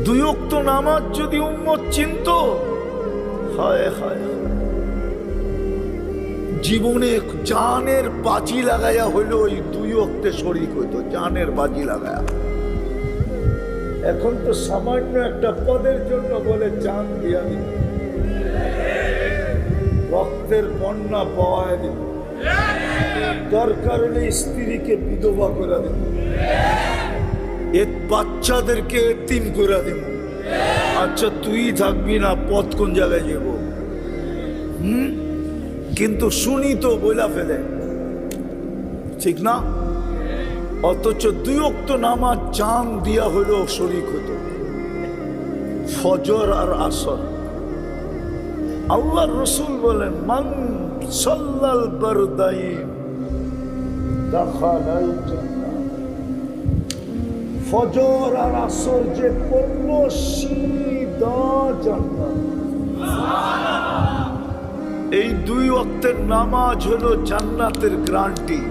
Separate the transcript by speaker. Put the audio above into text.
Speaker 1: দুই ওয়াক্ত নামাজ যদি উম্মত চিনত, হায় হায়, জীবনে জানের বাজি লাগায়া হইলো ওই দুই ওয়াক্তে শরীক হইতো, জানের বাজি লাগায়া। এখন তো সামান্য একটা পদের জন্য বলে জান দিয়া দিন, রক্তের বন্যা পাওয়ায় দিন, দরকার হলে স্ত্রীকে বিধবা করে দিন, বাচ্চাদেরকে এতিম করে দিব। আচ্ছা তুই থাকবি না, পথ কোন জায়গায় যাব? কিন্তু শুনি তো বইলা ফেলে, ঠিক না? অথচ দুই ওয়াক্ত নামাজ জান দিয়া হইলো শরীক হতো, ফজর আর আসর। আল্লাহর রাসূল বলেন, মান সাল্লাল বারদাইন দাখালাল জান্নাহ। ফজর আর আসর যে পড়ল সিধা জান্নাত। এই দুই ওয়াক্তের নামাজ হলো জান্নাতের গ্যারান্টি।